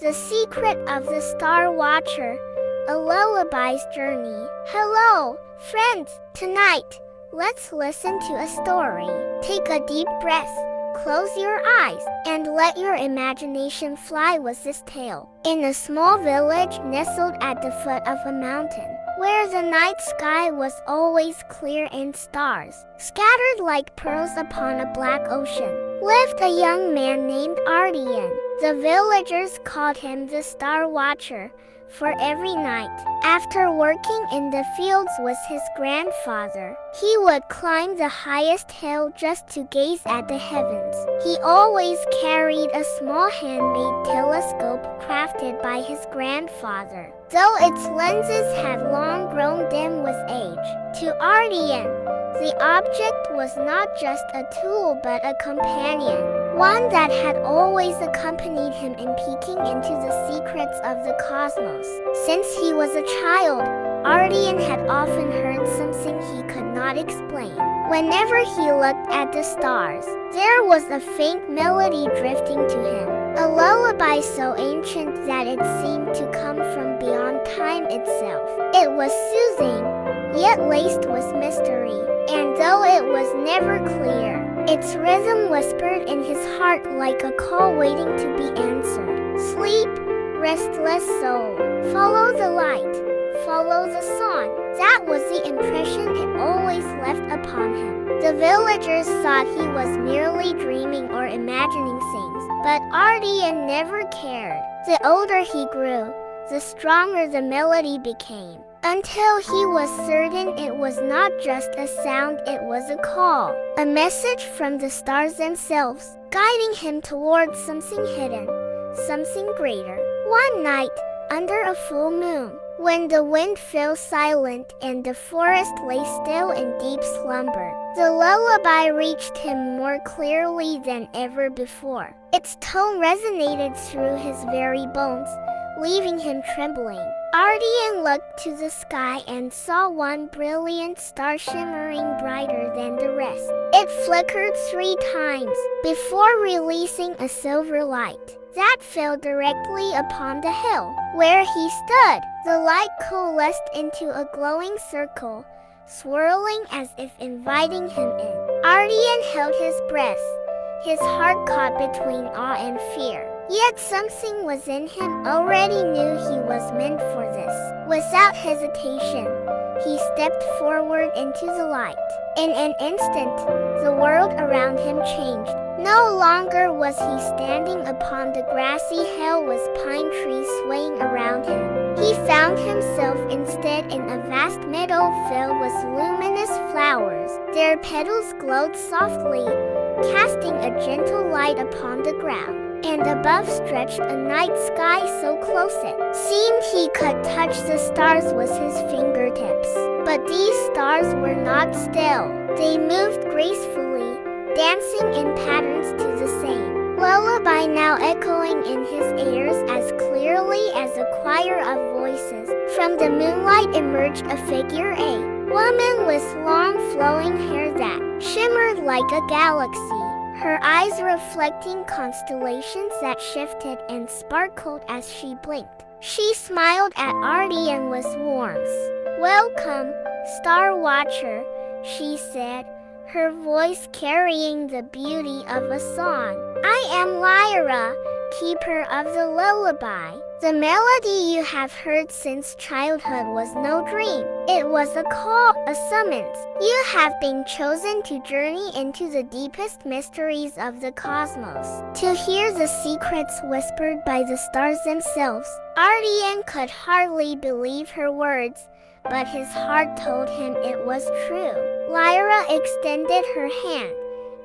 The Secret of the Star Watcher, a lullaby's journey. Hello, friends. Tonight, let's listen to a story. Take a deep breath, close your eyes, and let your imagination fly with this tale. In a small village nestled at the foot of a mountain, where the night sky was always clear and stars, scattered like pearls upon a black ocean, lived a young man named Ardian. The villagers called him the Star Watcher, for every night, after working in the fields with his grandfather, he would climb the highest hill just to gaze at the heavens. He always carried a small handmade telescope crafted by his grandfather, though its lenses had long grown dim with age. To Ardian, the object was not just a tool but a companion, one that had always accompanied him in peeking into the secrets of the cosmos. Since he was a child, Ardian had often heard something he could not explain. Whenever he looked at the stars, there was a faint melody drifting to him, a lullaby so ancient that it seemed to come from beyond time itself. It was soothing, yet laced with mystery, and though it was never clear, its rhythm whispered in his heart like a call waiting to be answered. Sleep, restless soul. Follow the light. Follow the song. That was the impression it always left upon him. The villagers thought he was merely dreaming or imagining things, but Ardian never cared. The older he grew, the stronger the melody became, until he was certain it was not just a sound, it was a call, a message from the stars themselves, guiding him towards something hidden, something greater. One night, under a full moon, when the wind fell silent and the forest lay still in deep slumber, the lullaby reached him more clearly than ever before. Its tone resonated through his very bones, leaving him trembling. Ardian looked to the sky and saw one brilliant star shimmering brighter than the rest. It flickered 3 times before releasing a silver light that fell directly upon the hill where he stood. The light coalesced into a glowing circle, swirling as if inviting him in. Ardian held his breath, his heart caught between awe and fear. Yet something within him already knew he was meant for this. Without hesitation, he stepped forward into the light. In an instant, the world around him changed. No longer was he standing upon the grassy hill with pine trees swaying around him. He found himself instead in a vast meadow filled with luminous flowers. Their petals glowed softly, casting a gentle light upon the ground. And above stretched a night sky so close it seemed he could touch the stars with his fingertips. But these stars were not still. They moved gracefully, dancing in patterns to the same lullaby now echoing in his ears as clearly as a choir of voices. From the moonlight emerged a figure, a woman with long flowing hair that shimmered like a galaxy, her eyes reflecting constellations that shifted and sparkled as she blinked. She smiled at Ardian with warmth. "Welcome, Star Watcher," she said, her voice carrying the beauty of a song. "I am Lyra, keeper of the lullaby. The melody you have heard since childhood was no dream. It was a call, a summons. You have been chosen to journey into the deepest mysteries of the cosmos, to hear the secrets whispered by the stars themselves." Ardian could hardly believe her words, but his heart told him it was true. Lyra extended her hand,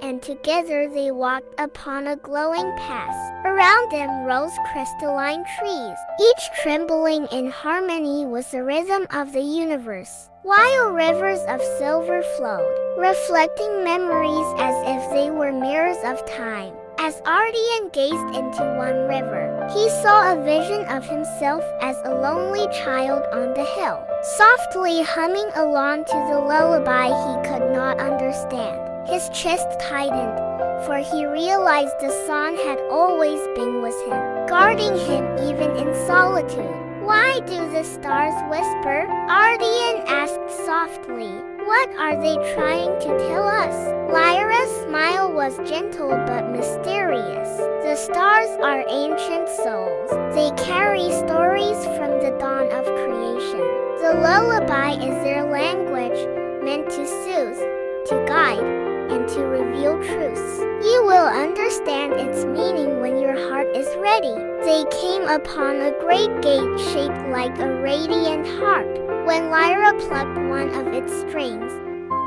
and together they walked upon a glowing path. Around them rose crystalline trees, each trembling in harmony with the rhythm of the universe, while rivers of silver flowed, reflecting memories as if they were mirrors of time. As Ardian gazed into one river, he saw a vision of himself as a lonely child on the hill, softly humming along to the lullaby he could not understand. His chest tightened, for he realized the sun had always been with him, guarding him even in solitude. "Why do the stars whisper?" Ardian asked softly. "What are they trying to tell us?" Lyra's smile was gentle but mysterious. "The stars are ancient souls. They carry stories from the dawn of creation. The lullaby is their language, meant to soothe, to guide, and to reveal truths. You will understand its meaning when your heart is ready." They came upon a great gate shaped like a radiant harp. When Lyra plucked one of its strings,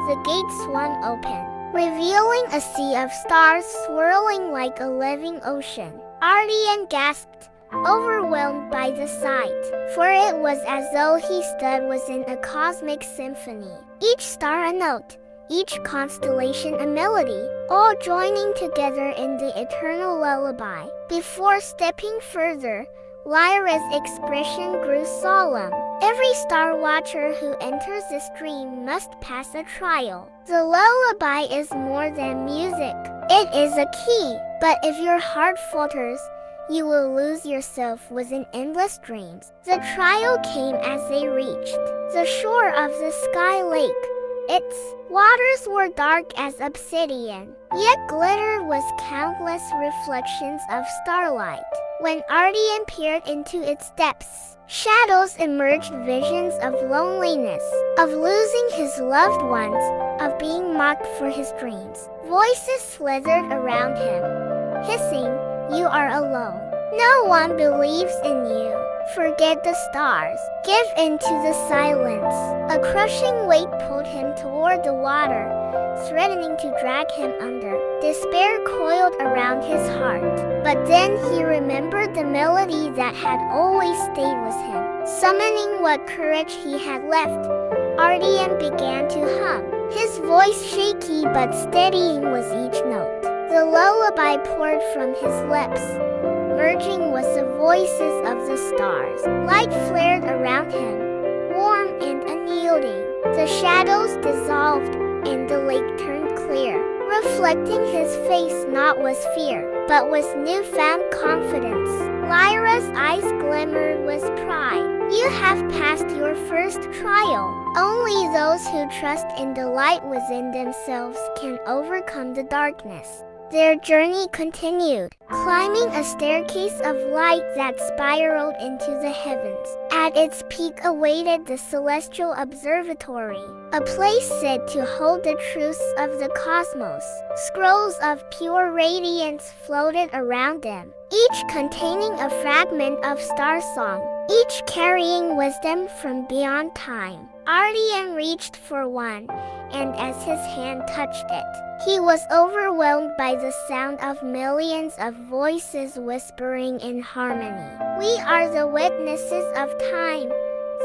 the gate swung open, revealing a sea of stars swirling like a living ocean. Ardian gasped, overwhelmed by the sight, for it was as though he stood within a cosmic symphony, each star a note, each constellation a melody, all joining together in the eternal lullaby. Before stepping further, Lyra's expression grew solemn. "Every star watcher who enters this dream must pass a trial. The lullaby is more than music. It is a key, but if your heart falters, you will lose yourself within endless dreams." The trial came as they reached the shore of the sky lake. Its waters were dark as obsidian, yet glittered with countless reflections of starlight. When Ardian peered into its depths, shadows emerged, visions of loneliness, of losing his loved ones, of being mocked for his dreams. Voices slithered around him, hissing, "You are alone. No one believes in you. Forget the stars. Give in to the silence." A crushing weight pulled him toward the water, threatening to drag him under. Despair coiled around his heart. But then he remembered the melody that had always stayed with him. Summoning what courage he had left, Ardian began to hum, his voice shaky but steadying with each note. The lullaby poured from his lips, merging with the voices of the stars. Light flared around him, warm and unyielding. The shadows dissolved, and the lake turned clear, reflecting his face not with fear, but with newfound confidence. Lyra's eyes glimmered with pride. "You have passed your first trial. Only those who trust in the light within themselves can overcome the darkness." Their journey continued, climbing a staircase of light that spiraled into the heavens. At its peak awaited the celestial observatory, a place said to hold the truths of the cosmos. Scrolls of pure radiance floated around them, each containing a fragment of star song, each carrying wisdom from beyond time. Ardian reached for one, and as his hand touched it, he was overwhelmed by the sound of millions of voices whispering in harmony. "We are the witnesses of time,"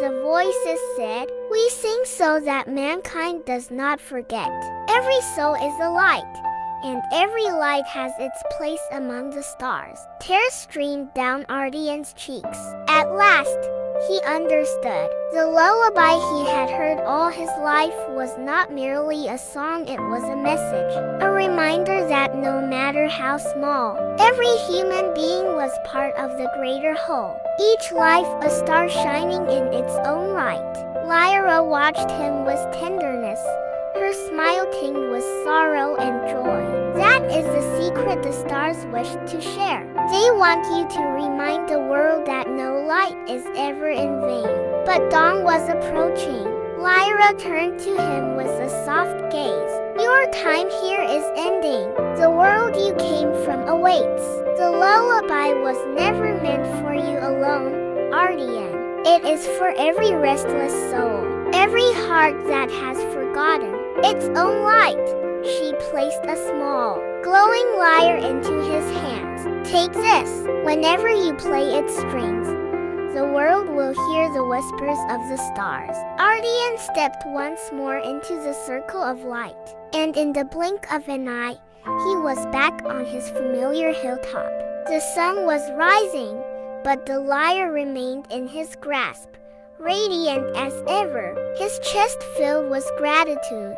the voices said. "We sing so that mankind does not forget. Every soul is a light, and every light has its place among the stars." Tears streamed down Ardian's cheeks. At last, he understood. The lullaby he had heard all his life was not merely a song, it was a message, a reminder that no matter how small, every human being was part of the greater whole, each life a star shining in its own right. Lyra watched him with tenderness, her smile tinged with sorrow and joy. "That is the secret the stars wish to share. They want you to remind the world that no light is ever in vain." But dawn was approaching. Lyra turned to him with a soft gaze. "Your time here is ending. The world you came from awaits. The lullaby was never meant for you alone, Ardian. It is for every restless soul, every heart that has forgotten its own light." She placed a small, glowing lyre into his hands. "Take this. Whenever you play its strings, the world will hear the whispers of the stars." Ardian stepped once more into the circle of light, and in the blink of an eye, he was back on his familiar hilltop. The sun was rising, but the lyre remained in his grasp, radiant as ever, his chest filled with gratitude,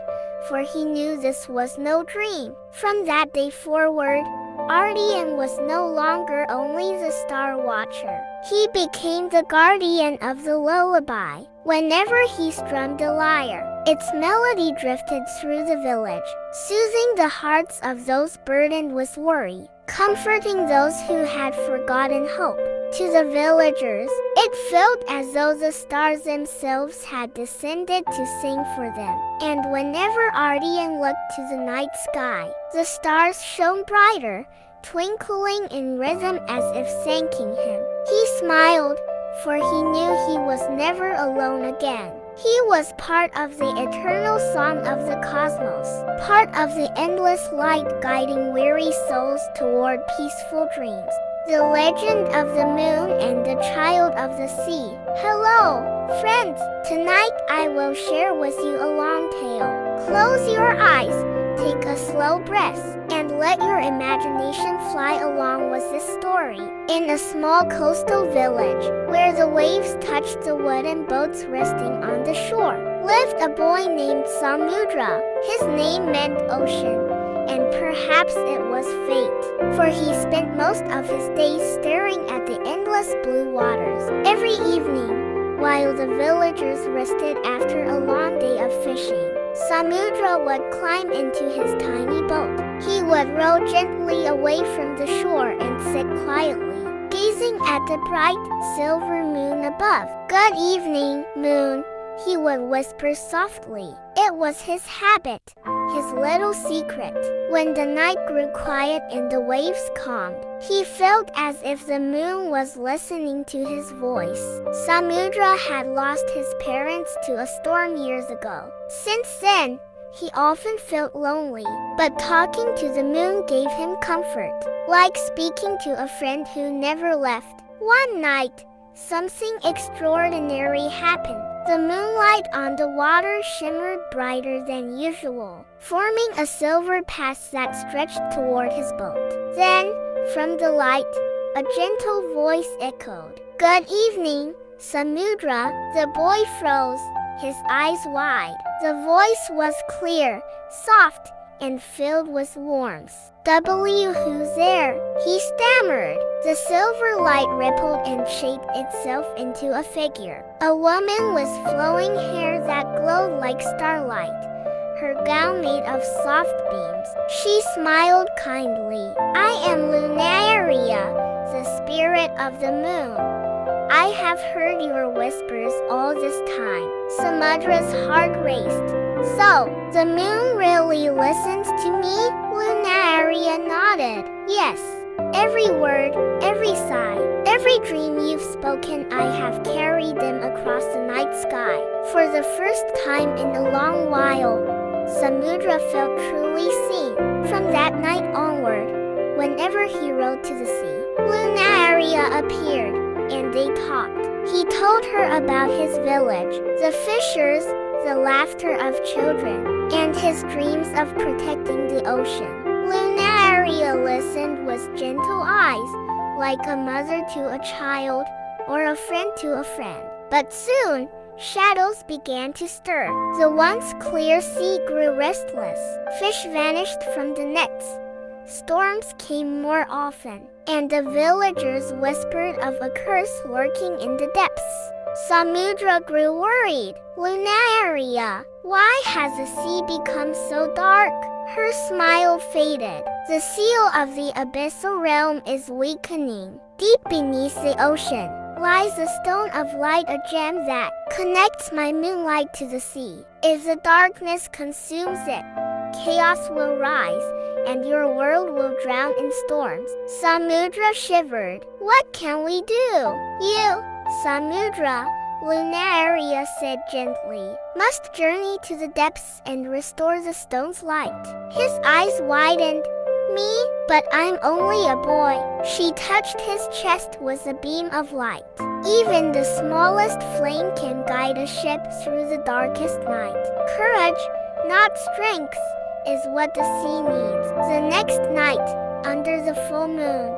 for he knew this was no dream. From that day forward, Ardian was no longer only the star watcher. He became the guardian of the lullaby. Whenever he strummed a lyre, its melody drifted through the village, soothing the hearts of those burdened with worry, comforting those who had forgotten hope. To the villagers, it felt as though the stars themselves had descended to sing for them. And whenever Ardian looked to the night sky, the stars shone brighter, twinkling in rhythm as if thanking him. He smiled, for he knew he was never alone again. He was part of the eternal song of the cosmos, part of the endless light guiding weary souls toward peaceful dreams. The legend of the moon and the child of the sea. Hello, friends! Tonight I will share with you a long tale. Close your eyes, take a slow breath, and let your imagination fly along with this story. In a small coastal village, where the waves touched the wooden boats resting on the shore, lived a boy named Samudra. His name meant ocean, and perhaps it was fate, for he spent most of his days staring at the endless blue waters. Every evening, while the villagers rested after a long day of fishing, Samudra would climb into his tiny boat. He would row gently away from the shore and sit quietly, gazing at the bright, silver moon above. "Good evening, moon," he would whisper softly. It was his habit, his little secret. When the night grew quiet and the waves calmed, he felt as if the moon was listening to his voice. Samudra had lost his parents to a storm years ago. Since then, he often felt lonely, but talking to the moon gave him comfort, like speaking to a friend who never left. One night, something extraordinary happened. The moonlight on the water shimmered brighter than usual, forming a silver path that stretched toward his boat. Then, from the light, a gentle voice echoed, "Good evening, Samudra." The boy froze, his eyes wide. The voice was clear, soft, and filled with warmth. "Who's there?" he stammered. The silver light rippled and shaped itself into a figure. A woman with flowing hair that glowed like starlight, her gown made of soft beams. She smiled kindly. "I am Lunaria, the spirit of the moon. I have heard your whispers all this time." Samudra's heart raced. "So, the moon really listens to me?" Lunaria nodded. "Yes. Every word, every sigh, every dream you've spoken, I have carried them across the night sky." For the first time in a long while, Samudra felt truly seen. From that night onward, whenever he rode to the sea, Lunaria appeared, and they talked. He told her about his village, the fishers, the laughter of children, and his dreams of protecting the ocean. Lunaria listened with gentle eyes, like a mother to a child, or a friend to a friend. But soon, shadows began to stir. The once clear sea grew restless. Fish vanished from the nets. Storms came more often, and the villagers whispered of a curse lurking in the depths. Samudra grew worried. "Lunaria, why has the sea become so dark?" Her smile faded. "The seal of the abyssal realm is weakening. Deep beneath the ocean lies a stone of light, a gem that connects my moonlight to the sea. If the darkness consumes it, chaos will rise, and your world will drown in storms." Samudra shivered. "What can we do?" "You, Samudra," Lunaria said gently, "must journey to the depths and restore the stone's light." His eyes widened. "Me? But I'm only a boy." She touched his chest with a beam of light. "Even the smallest flame can guide a ship through the darkest night. Courage, not strength, is what the sea needs." The next night, under the full moon,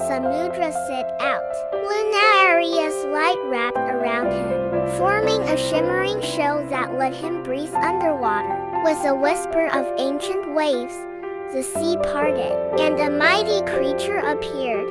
Samudra set out. Lunaria's light wrapped around him, forming a shimmering shell that let him breathe underwater. With a whisper of ancient waves, the sea parted, and a mighty creature appeared,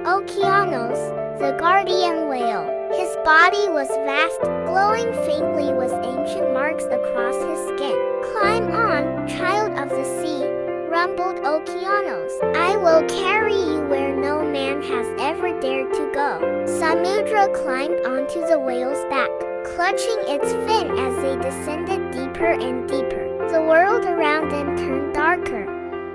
Okeanos, the guardian whale. His body was vast, glowing faintly with ancient marks across his skin. "Climb on, child of the sea," rumbled Okeanos. "I will carry you where no man has ever dared to go." Samudra climbed onto the whale's back, clutching its fin as they descended deeper and deeper. The world around them turned darker,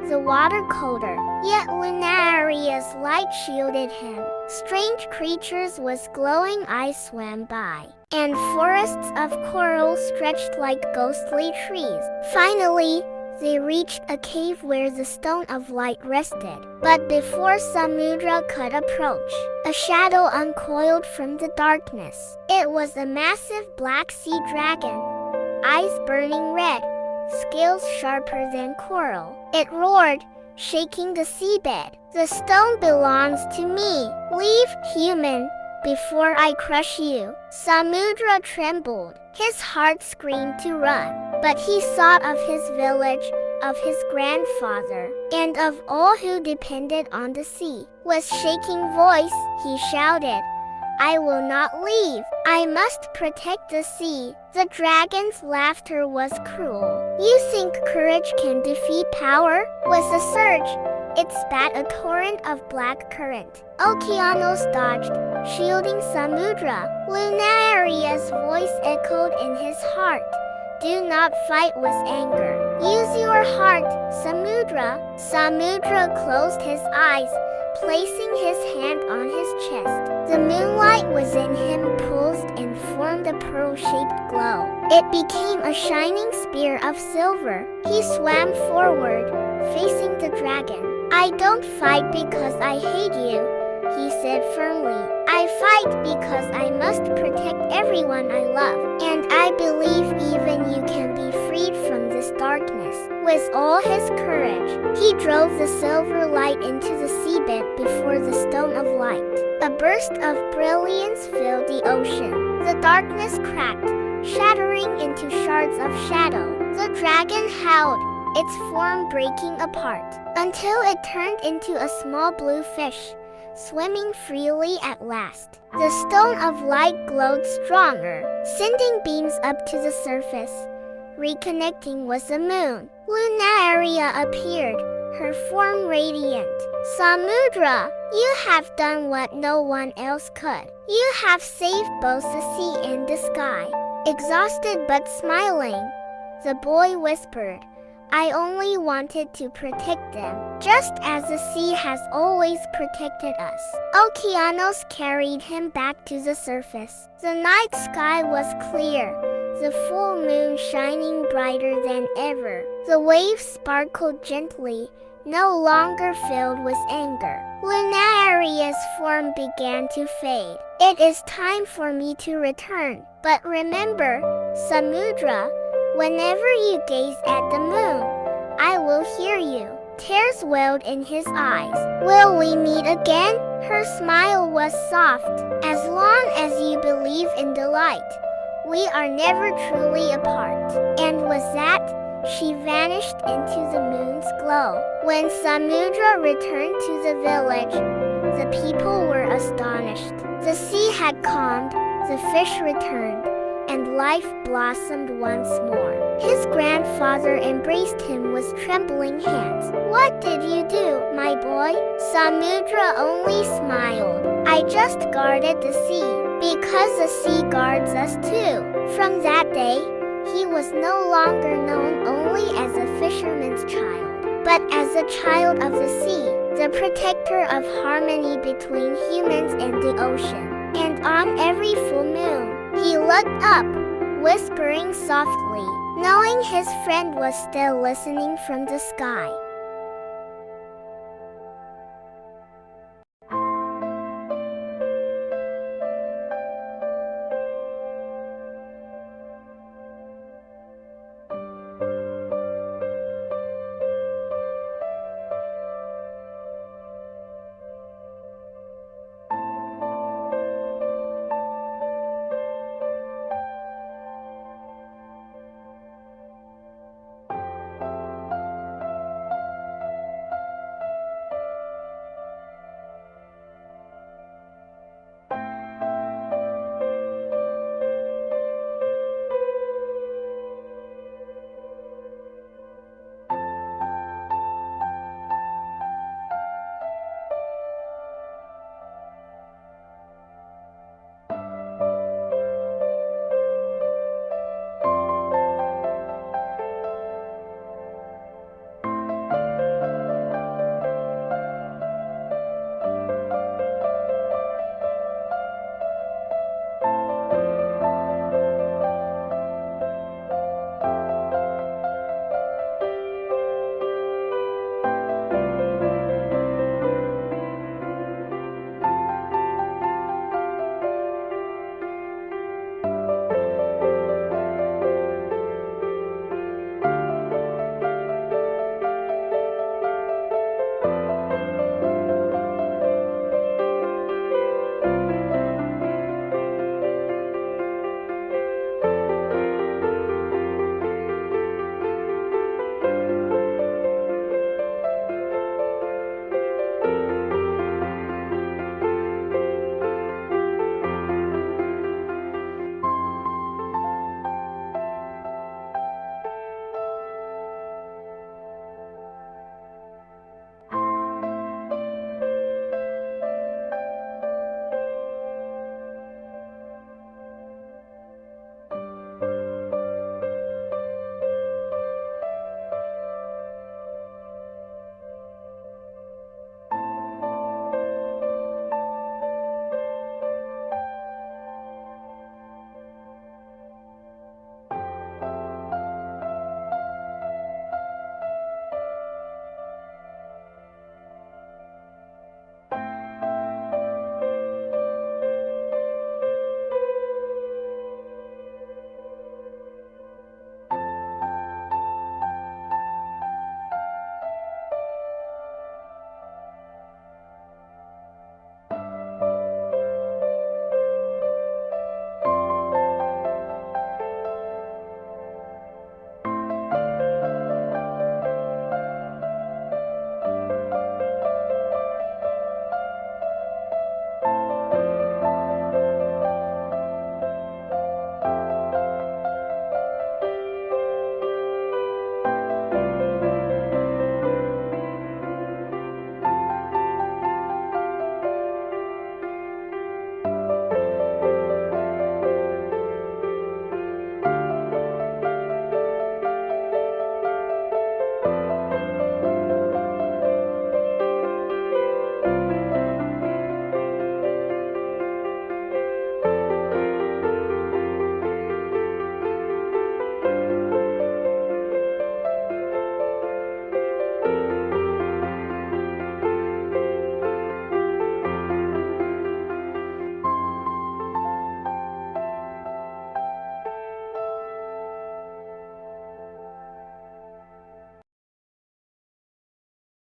the water colder, yet Lunaria's light shielded him. Strange creatures with glowing eyes swam by, and forests of coral stretched like ghostly trees. Finally, they reached a cave where the stone of light rested. But before Samudra could approach, a shadow uncoiled from the darkness. It was a massive black sea dragon, eyes burning red, scales sharper than coral. It roared, shaking the seabed. "The stone belongs to me. Leave, human, before I crush you." Samudra trembled. His heart screamed to run, but he thought of his village, of his grandfather, and of all who depended on the sea. With shaking voice, he shouted, "I will not leave. I must protect the sea." The dragon's laughter was cruel. "You think courage can defeat power?" With a surge, it spat a torrent of black current. Okeanos dodged, shielding Samudra. Lunaria's voice echoed in his heart. "Do not fight with anger. Use your heart, Samudra." Samudra closed his eyes, placing his hand on his chest. The moonlight within him pulsed and formed a pearl-shaped glow. It became a shining spear of silver. He swam forward, facing the dragon. "I don't fight because I hate you," he said firmly. "I fight because I must protect everyone I love, and I believe even you can be freed from this darkness." With all his courage, he drove the silver light into the seabed before the stone of light. A burst of brilliance filled the ocean. The darkness cracked, shattering into shards of shadow. The dragon howled, its form breaking apart, until it turned into a small blue fish, swimming freely at last. The stone of light glowed stronger, sending beams up to the surface, reconnecting with the moon. Lunaria appeared, her form radiant. "Samudra, you have done what no one else could. You have saved both the sea and the sky." Exhausted but smiling, the boy whispered, "I only wanted to protect them, just as the sea has always protected us." Okeanos carried him back to the surface. The night sky was clear, the full moon shining brighter than ever. The waves sparkled gently, no longer filled with anger. Lunaria's form began to fade. "It is time for me to return. But remember, Samudra, whenever you gaze at the moon, I will hear you." Tears welled in his eyes. "Will we meet again?" Her smile was soft. "As long as you believe in the light, we are never truly apart." And with that, she vanished into the moon's glow. When Samudra returned to the village, the people were astonished. The sea had calmed, the fish returned, and life blossomed once more. His grandfather embraced him with trembling hands. "What did you do, my boy?" Samudra only smiled. "I just guarded the sea, because the sea guards us too." From that day, he was no longer known only as a fisherman's child, but as a child of the sea, the protector of harmony between humans and the ocean. And on every full moon, he looked up, whispering softly, knowing his friend was still listening from the sky.